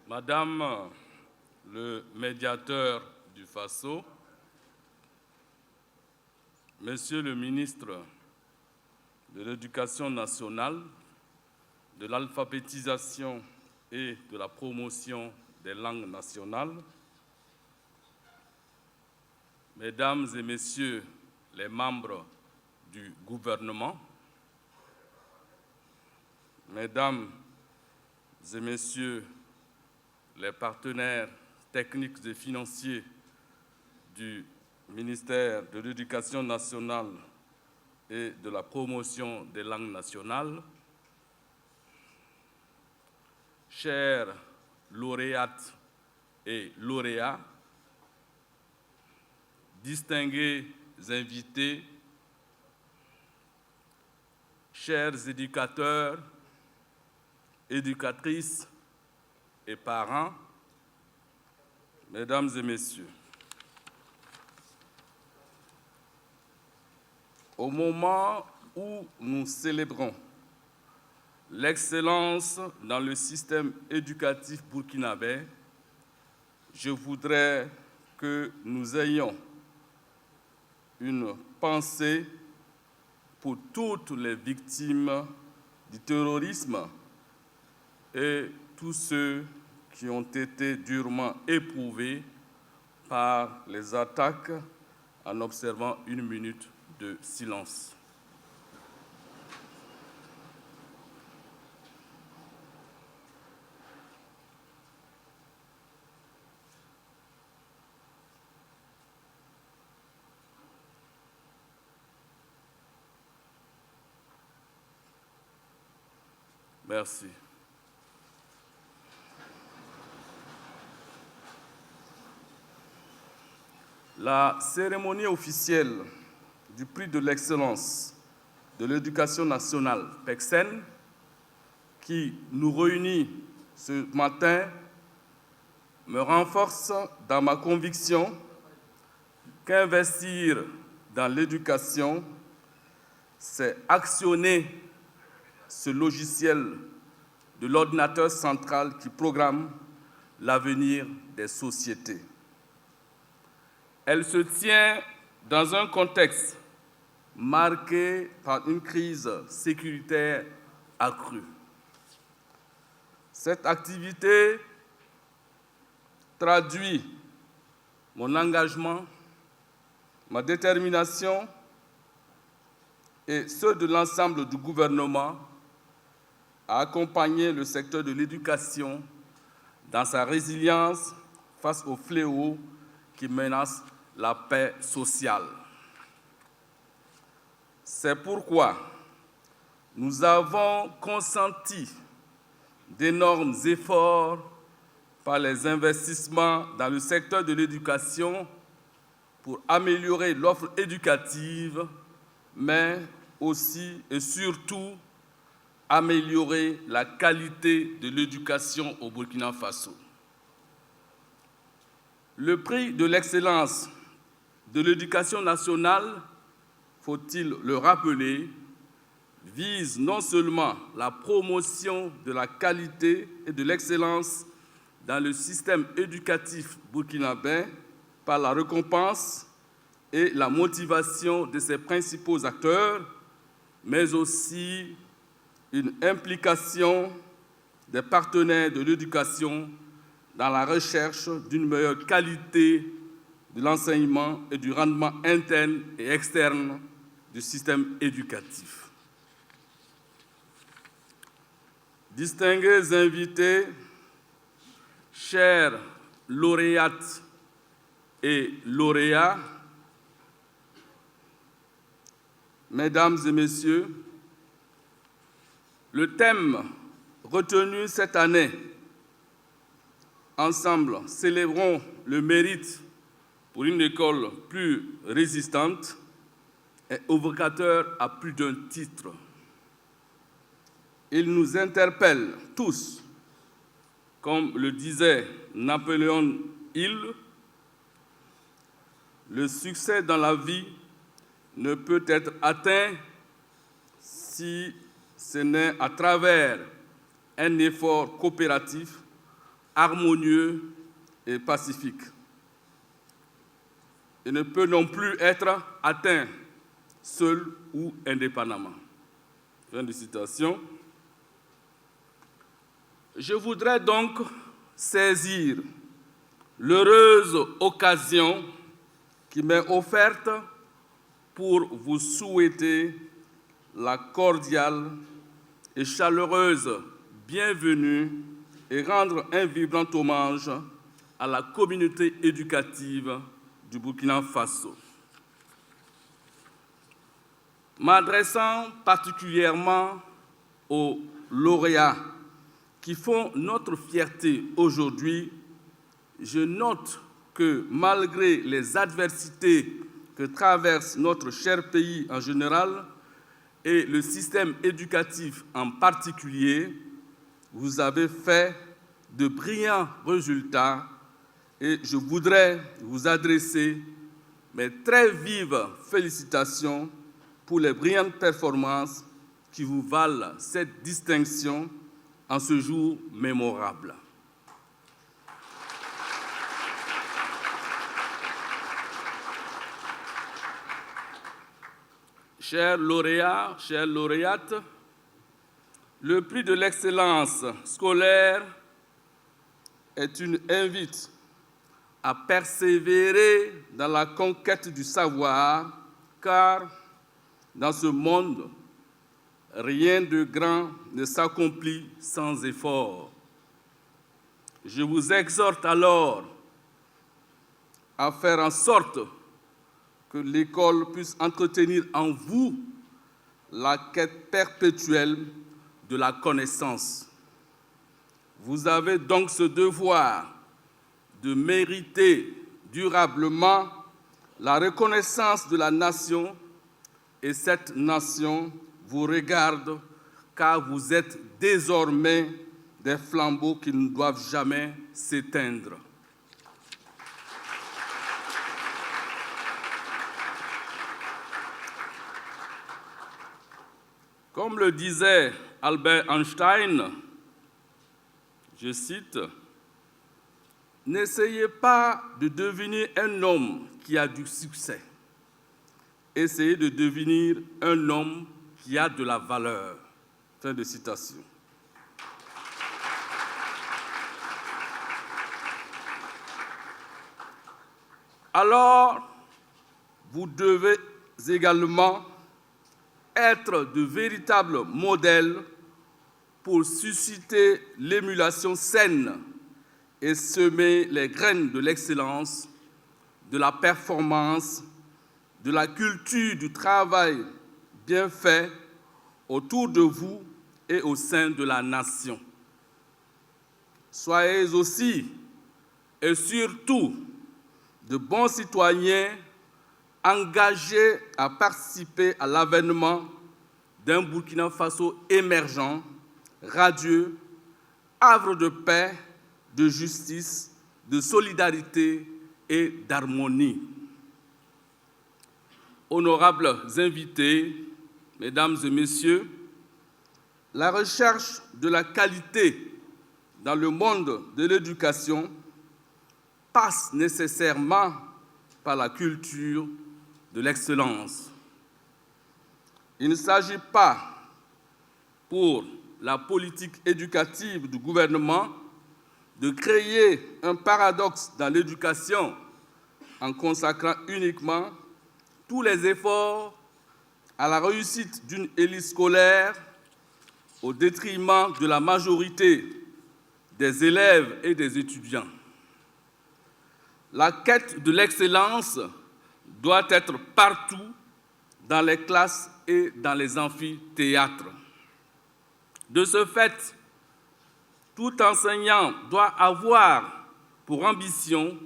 Madame le médiateur du Faso, Monsieur le ministre de l'Éducation nationale, de l'alphabétisation et de la promotion des langues nationales, Mesdames et Messieurs les membres du gouvernement, Mesdames et Messieurs les partenaires techniques et financiers du ministère de l'Éducation nationale et de la promotion des langues nationales, chers lauréates et lauréats, distingués invités, chers éducateurs, éducatrices et parents, Mesdames et Messieurs, au moment où nous célébrons l'excellence dans le système éducatif burkinabé, je voudrais que nous ayons une pensée pour toutes les victimes du terrorisme et tous ceux qui ont été durement éprouvés par les attaques en observant une minute de silence. Merci. La cérémonie officielle du prix de l'excellence de l'éducation nationale, PECSEN, qui nous réunit ce matin, me renforce dans ma conviction qu'investir dans l'éducation, c'est actionner ce logiciel de l'ordinateur central qui programme l'avenir des sociétés. Elle se tient dans un contexte marqué par une crise sécuritaire accrue. Cette activité traduit mon engagement, ma détermination et ceux de l'ensemble du gouvernement à accompagner le secteur de l'éducation dans sa résilience face aux fléaux qui menacent la paix sociale. C'est pourquoi nous avons consenti d'énormes efforts par les investissements dans le secteur de l'éducation pour améliorer l'offre éducative, mais aussi et surtout améliorer la qualité de l'éducation au Burkina Faso. Le prix de l'excellence de l'éducation nationale, faut-il le rappeler, vise non seulement la promotion de la qualité et de l'excellence dans le système éducatif burkinabé par la récompense et la motivation de ses principaux acteurs, mais aussi une implication des partenaires de l'éducation dans la recherche d'une meilleure qualité de l'enseignement et du rendement interne et externe du système éducatif. Distingués invités, chers lauréates et lauréats, Mesdames et Messieurs, le thème retenu cette année, ensemble, célébrons le mérite pour une école plus résistante, est évocateur à plus d'un titre. Il nous interpelle tous, comme le disait Napoléon Hill, le succès dans la vie ne peut être atteint si ce n'est à travers un effort coopératif harmonieux et pacifique. Et ne peut non plus être atteint seul ou indépendamment. Fin de citation. Je voudrais donc saisir l'heureuse occasion qui m'est offerte pour vous souhaiter la cordiale et chaleureuse bienvenue et rendre un vibrant hommage à la communauté éducative du Burkina Faso. M'adressant particulièrement aux lauréats qui font notre fierté aujourd'hui, je note que malgré les adversités que traverse notre cher pays en général et le système éducatif en particulier, vous avez fait de brillants résultats et je voudrais vous adresser mes très vives félicitations pour les brillantes performances qui vous valent cette distinction en ce jour mémorable. Chers lauréats, chères lauréates, le prix de l'excellence scolaire est une invite à persévérer dans la conquête du savoir, car dans ce monde, rien de grand ne s'accomplit sans effort. Je vous exhorte alors à faire en sorte que l'école puisse entretenir en vous la quête perpétuelle de la connaissance. Vous avez donc ce devoir de mériter durablement la reconnaissance de la nation, et cette nation vous regarde car vous êtes désormais des flambeaux qui ne doivent jamais s'éteindre. Comme le disait Albert Einstein, je cite, « N'essayez pas de devenir un homme qui a du succès. Essayez de devenir un homme qui a de la valeur. » Fin de citation. Alors, vous devez également être de véritables modèles pour susciter l'émulation saine et semer les graines de l'excellence, de la performance, de la culture du travail bien fait autour de vous et au sein de la nation. Soyez aussi et surtout de bons citoyens engagés à participer à l'avènement d'un Burkina Faso émergent, radieux, havre de paix, de justice, de solidarité et d'harmonie. Honorables invités, mesdames et messieurs, la recherche de la qualité dans le monde de l'éducation passe nécessairement par la culture de l'excellence. Il ne s'agit pas pour la politique éducative du gouvernement de créer un paradoxe dans l'éducation en consacrant uniquement tous les efforts à la réussite d'une élite scolaire au détriment de la majorité des élèves et des étudiants. La quête de l'excellence doit être partout dans les classes et dans les amphithéâtres. De ce fait, tout enseignant doit avoir pour ambition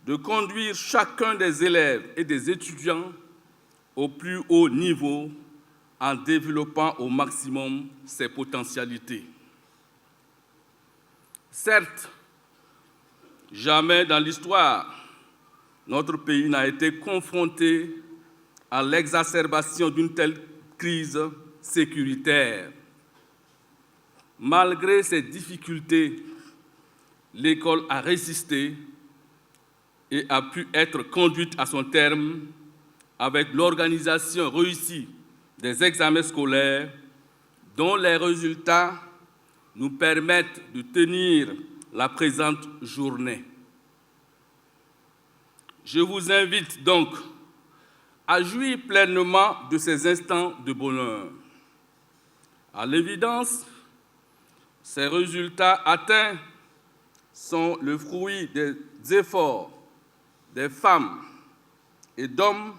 de conduire chacun des élèves et des étudiants au plus haut niveau en développant au maximum ses potentialités. Certes, jamais dans l'histoire, notre pays n'a été confronté à l'exacerbation d'une telle crise sécuritaire. Malgré ces difficultés, l'école a résisté et a pu être conduite à son terme avec l'organisation réussie des examens scolaires dont les résultats nous permettent de tenir la présente journée. Je vous invite donc à jouir pleinement de ces instants de bonheur. À l'évidence, ces résultats atteints sont le fruit des efforts des femmes et d'hommes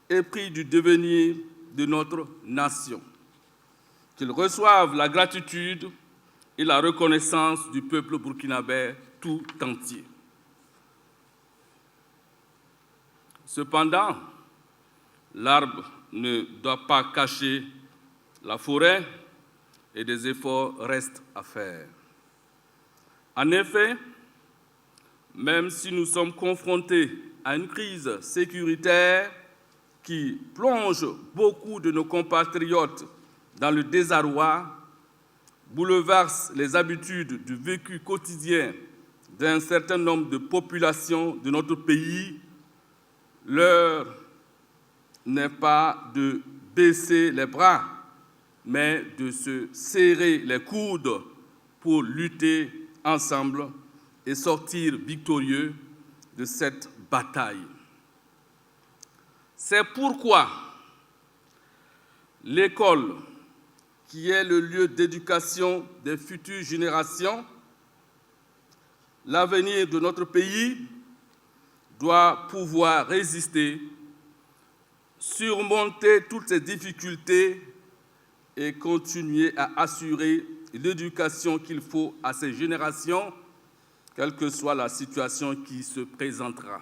épris du devenir de notre nation. Qu'ils reçoivent la gratitude et la reconnaissance du peuple burkinabé tout entier. Cependant, l'arbre ne doit pas cacher la forêt et des efforts restent à faire. En effet, même si nous sommes confrontés à une crise sécuritaire qui plonge beaucoup de nos compatriotes dans le désarroi, bouleverse les habitudes du vécu quotidien d'un certain nombre de populations de notre pays, l'heure n'est pas de baisser les bras, mais de se serrer les coudes pour lutter ensemble et sortir victorieux de cette bataille. C'est pourquoi l'école, qui est le lieu d'éducation des futures générations, l'avenir de notre pays, doit pouvoir résister, surmonter toutes ces difficultés et continuer à assurer l'éducation qu'il faut à ces générations, quelle que soit la situation qui se présentera.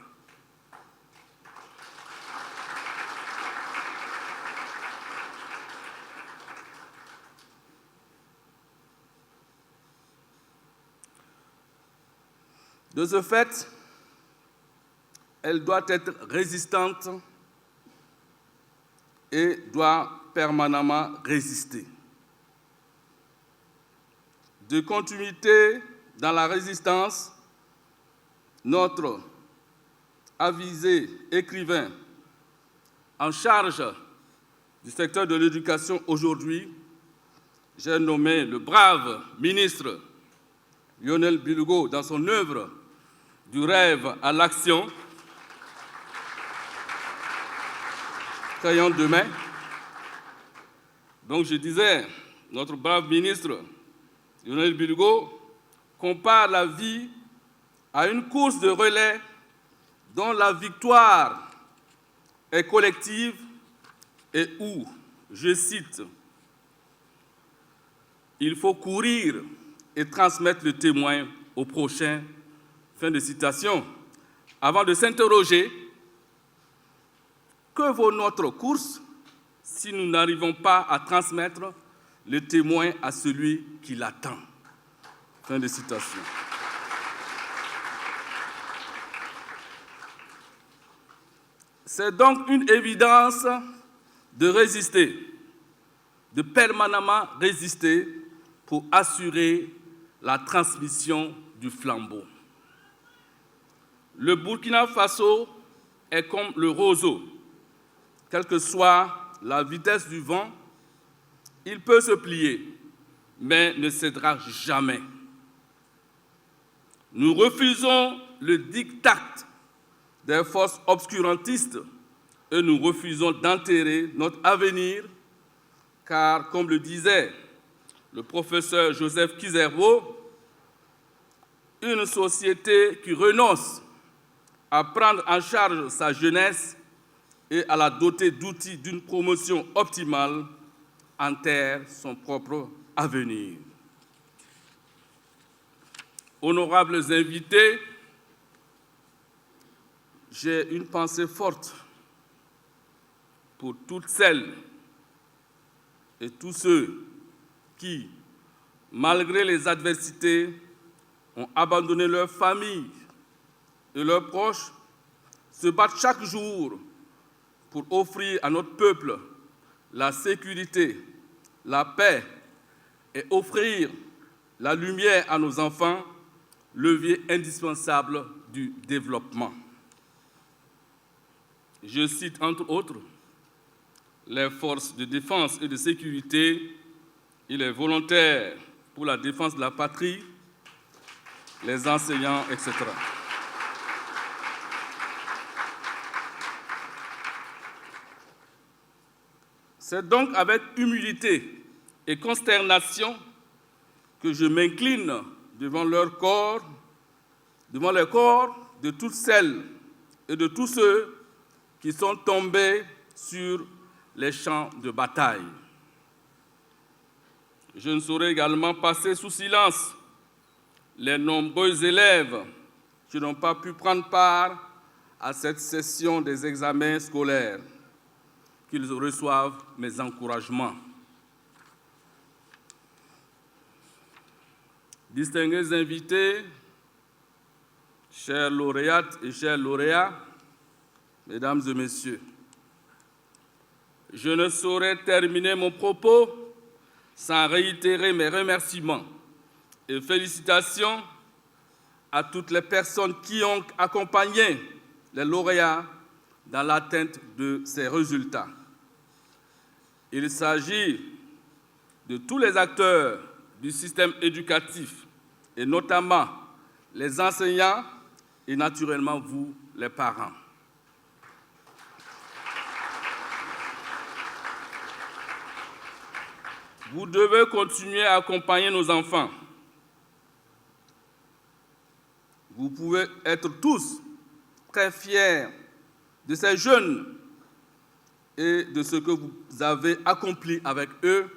De ce fait, elle doit être résistante et doit permanemment résister. De continuité dans la résistance, notre avisé écrivain en charge du secteur de l'éducation aujourd'hui, j'ai nommé le brave ministre Lionel Bilgo dans son œuvre du rêve à l'action, crayon de main. Donc je disais, notre brave ministre Lionel Bilgo compare la vie à une course de relais dont la victoire est collective et où, je cite, « il faut courir et transmettre le témoin au prochain », fin de citation, avant de s'interroger, que vaut notre course si nous n'arrivons pas à transmettre le témoin à celui qui l'attend. Fin de citation. C'est donc une évidence de résister, de permanemment résister pour assurer la transmission du flambeau. Le Burkina Faso est comme le roseau. Quelle que soit la vitesse du vent, il peut se plier, mais ne cédera jamais. Nous refusons le diktat des forces obscurantistes et nous refusons d'enterrer notre avenir, car, comme le disait le professeur Joseph Kizerbo, une société qui renonce à prendre en charge sa jeunesse et à la doter d'outils d'une promotion optimale enterre son propre avenir. Honorables invités, j'ai une pensée forte pour toutes celles et tous ceux qui, malgré les adversités, ont abandonné leur famille et leurs proches, se battent chaque jour pour offrir à notre peuple la sécurité, la paix et offrir la lumière à nos enfants levier indispensable du développement. Je cite entre autres les forces de défense et de sécurité et les volontaires pour la défense de la patrie, les enseignants, etc. C'est donc avec humilité et consternation que je m'incline devant les corps de toutes celles et de tous ceux qui sont tombés sur les champs de bataille. Je ne saurais également passer sous silence les nombreux élèves qui n'ont pas pu prendre part à cette session des examens scolaires, qu'ils reçoivent mes encouragements. Distingués invités, chers lauréates et chers lauréats, Mesdames et Messieurs, je ne saurais terminer mon propos sans réitérer mes remerciements et félicitations à toutes les personnes qui ont accompagné les lauréats dans l'atteinte de ces résultats. Il s'agit de tous les acteurs du système éducatif et notamment les enseignants et naturellement vous, les parents. Vous devez continuer à accompagner nos enfants. Vous pouvez être tous très fiers de ces jeunes et de ce que vous avez accompli avec eux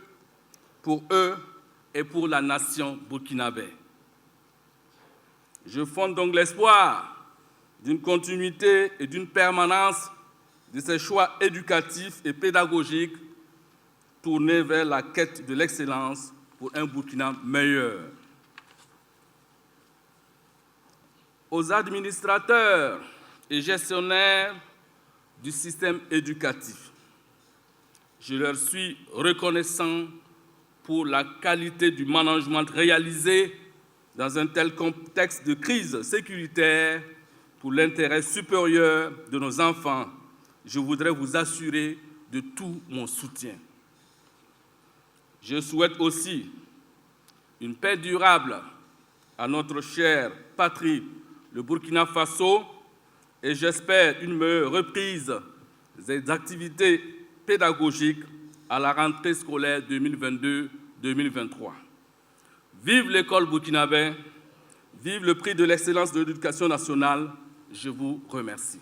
et pour la nation burkinabé. Je fonde donc l'espoir d'une continuité et d'une permanence de ces choix éducatifs et pédagogiques tournés vers la quête de l'excellence pour un Burkina meilleur. Aux administrateurs et gestionnaires du système éducatif, je leur suis reconnaissant pour la qualité du management réalisé dans un tel contexte de crise sécuritaire pour l'intérêt supérieur de nos enfants. Je voudrais vous assurer de tout mon soutien. Je souhaite aussi une paix durable à notre chère patrie, le Burkina Faso, et j'espère une meilleure reprise des activités pédagogiques à la rentrée scolaire 2022-2023. Vive l'école burkinabé, vive le prix de l'excellence de l'éducation nationale. Je vous remercie.